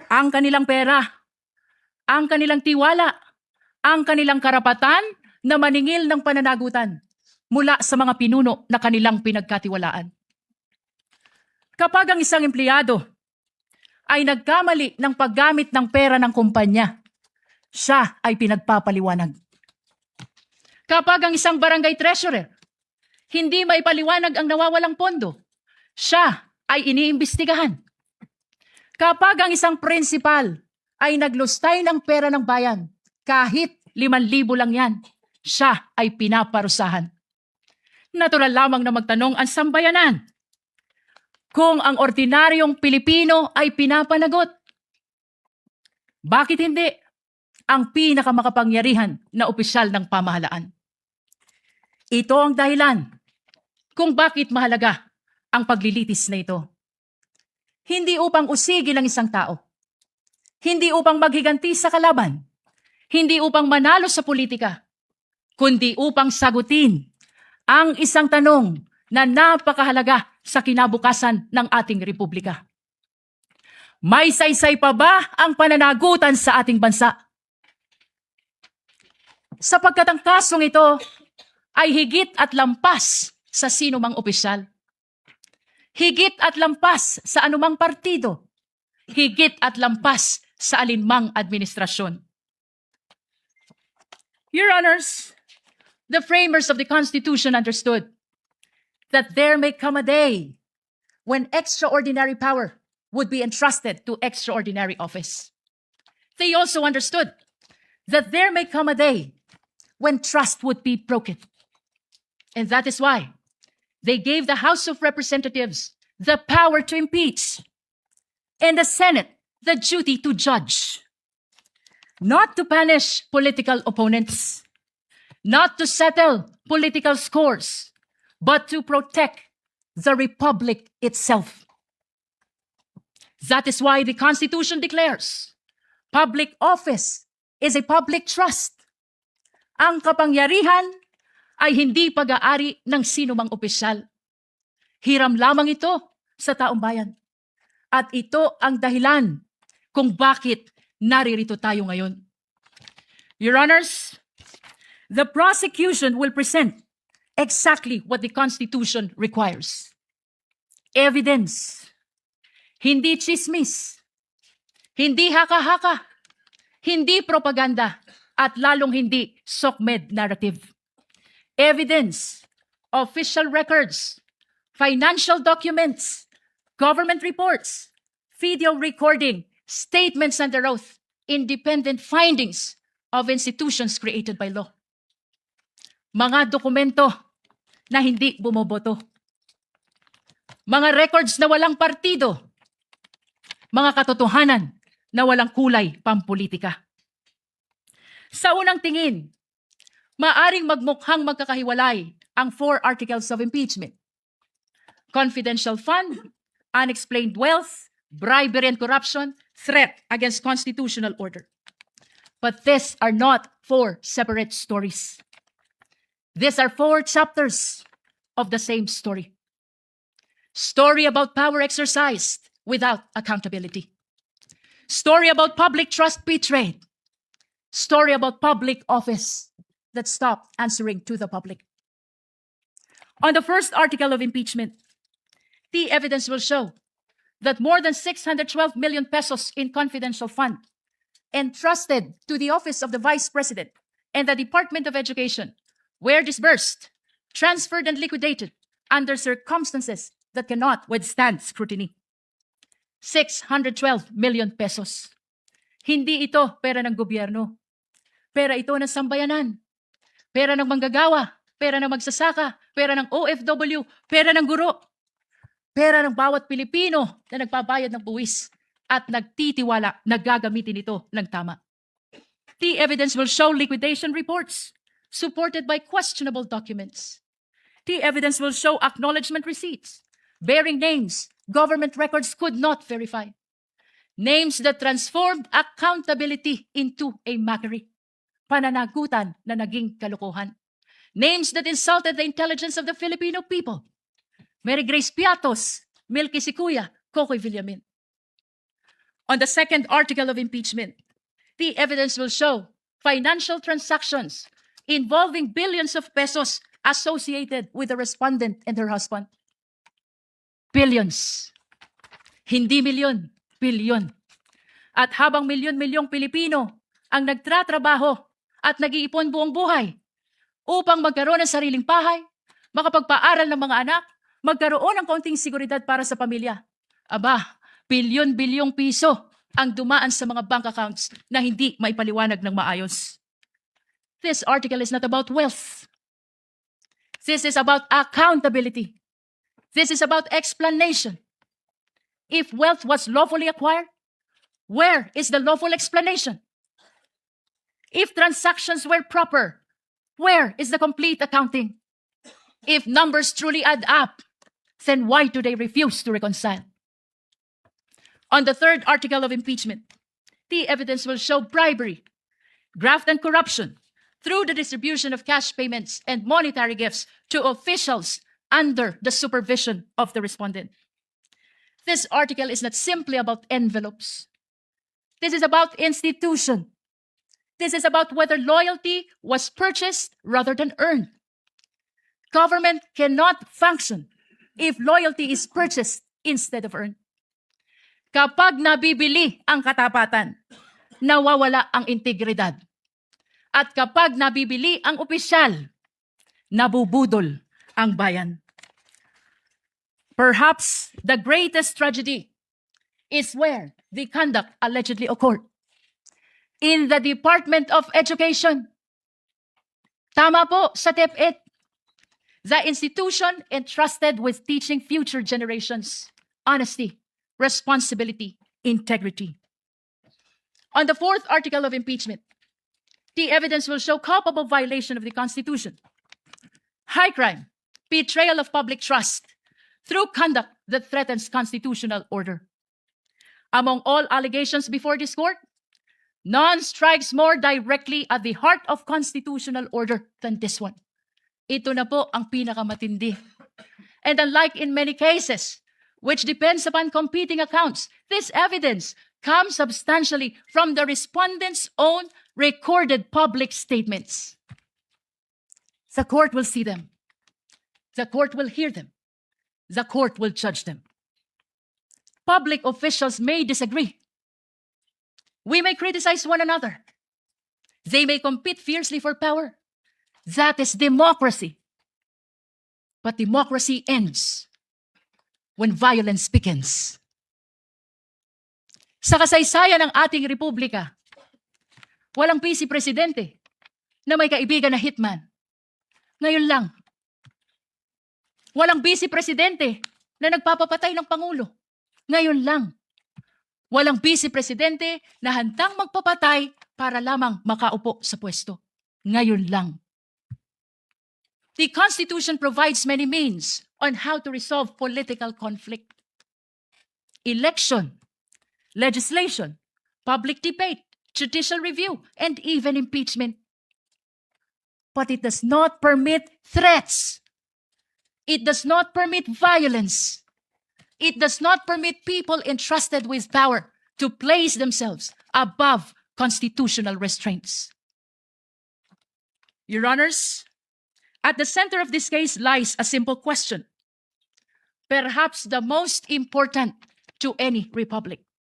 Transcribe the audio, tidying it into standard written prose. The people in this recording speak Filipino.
ang kanilang pera, ang kanilang tiwala, ang kanilang karapatan na maningil ng pananagutan mula sa mga pinuno na kanilang pinagkatiwalaan. Kapag ang isang empleyado ay nagkamali ng paggamit ng pera ng kumpanya, siya ay pinagpapaliwanag. Kapag ang isang barangay treasurer hindi maipaliwanag ang nawawalang pondo, siya ay iniimbestigahan. Kapag ang isang principal ay naglustay ng pera ng bayan, kahit 5,000 lang yan, siya ay pinaparusahan. Natural lamang na magtanong ang sambayanan kung ang ordinaryong Pilipino ay pinapanagot. Bakit hindi ang pinakamakapangyarihan na opisyal ng pamahalaan? Ito ang dahilan kung bakit mahalaga ang paglilitis na ito. Hindi upang usigin ang isang tao, hindi upang maghiganti sa kalaban, hindi upang manalo sa politika, kundi upang sagutin ang isang tanong na napakahalaga sa kinabukasan ng ating republika. May saysay pa ba ang pananagutan sa ating bansa? Sapagkat ang kasong ito ay higit at lampas sa sino mang opisyal. Higit at lampas sa anumang partido. Higit at lampas sa alinmang administrasyon. Your Honors, the framers of the Constitution understood that there may come a day when extraordinary power would be entrusted to extraordinary office. They also understood that there may come a day when trust would be broken. And that is why they gave the House of Representatives the power to impeach and the Senate the duty to judge. Not to punish political opponents, not to settle political scores, but to protect the republic itself. That is why the Constitution declares public office is a public trust. Ang kapangyarihan ay hindi pag-aari ng sino mang opisyal. Hiram lamang ito sa taong bayan. At ito ang dahilan kung bakit naririto tayo ngayon. Your Honors, the prosecution will present exactly what the Constitution requires. Evidence. Hindi chismis. Hindi haka-haka. Hindi propaganda. At lalong hindi SOCMED narrative. Evidence, official records, financial documents, government reports, video recording, statements under oath, independent findings of institutions created by law. Mga dokumento na hindi bumoboto. Mga records na walang partido. Mga katotohanan na walang kulay pampolitika. Sa unang tingin, maaring magmukhang magkakahiwalay ang 4 articles of impeachment. Confidential fund, unexplained wealth, bribery and corruption, threat against constitutional order. But these are not 4 separate stories. These are 4 chapters of the same story. Story about power exercised without accountability. Story about public trust betrayed. Story about public office that stopped answering to the public. On the first article of impeachment, the evidence will show that more than 612 million pesos in confidential fund entrusted to the office of the Vice President and the Department of Education were disbursed, transferred and liquidated under circumstances that cannot withstand scrutiny. 612 million pesos. Hindi ito pera ng gobyerno. Pera ito ng sambayanan. Pera ng manggagawa, pera ng magsasaka, pera ng OFW, pera ng guro. Pera ng bawat Pilipino na nagbabayad ng buwis at nagtitiwala na gagamitin ito ng tama. The evidence will show liquidation reports supported by questionable documents. The evidence will show acknowledgement receipts bearing names government records could not verify. Names that transformed accountability into a mockery. Pananagutan na naging kalokohan. Names that insulted the intelligence of the Filipino people. Mary Grace Piatos, Milky Sikuya, Kokoy Villamin. On the second article of impeachment, the evidence will show financial transactions involving billions of pesos associated with the respondent and her husband. Billions. Hindi milyon, bilyon. At habang milyon-milyong Pilipino ang nagtratrabaho at nag-iipon buong buhay upang magkaroon ng sariling bahay, makapagpaaral ng mga anak, magkaroon ng kaunting seguridad para sa pamilya. Aba, bilyon-bilyong piso ang dumaan sa mga bank accounts na hindi maipaliwanag ng maayos. This article is not about wealth. This is about accountability. This is about explanation. If wealth was lawfully acquired, where is the lawful explanation? If transactions were proper, where is the complete accounting? If numbers truly add up, then why do they refuse to reconcile? On the third article of impeachment, the evidence will show bribery, graft and corruption through the distribution of cash payments and monetary gifts to officials under the supervision of the respondent. This article is not simply about envelopes. This is about institution. This is about whether loyalty was purchased rather than earned. Government cannot function if loyalty is purchased instead of earned. Kapag nabibili ang katapatan, nawawala ang integridad. At kapag nabibili ang opisyal, nabubudol ang bayan. Perhaps the greatest tragedy is where the conduct allegedly occurred. In the Department of Education. Tama po sa DepEd. The institution entrusted with teaching future generations honesty, responsibility, integrity. On the fourth article of impeachment, the evidence will show culpable violation of the Constitution, high crime, betrayal of public trust through conduct that threatens constitutional order. Among all allegations before this court, none strikes more directly at the heart of constitutional order than this one. Ito na po ang pinakamatindi. And unlike in many cases, which depends upon competing accounts, this evidence comes substantially from the respondent's own recorded public statements. The court will see them. The court will hear them. The court will judge them. Public officials may disagree. We may criticize one another. They may compete fiercely for power. That is democracy. But democracy ends when violence begins. Sa kasaysayan ng ating republika, walang vice-presidente na may kaibigan na hitman. Ngayon lang. Walang vice-presidente na nagpapapatay ng Pangulo. Ngayon lang. Walang vice-presidente na handang magpapatay para lamang makaupo sa pwesto. Ngayon lang. The Constitution provides many means on how to resolve political conflict. Election, legislation, public debate, judicial review, and even impeachment. But it does not permit threats. It does not permit violence. It does not permit people entrusted with power to place themselves above constitutional restraints. Your Honors, at the center of this case lies a simple question, perhaps the most important to any republic.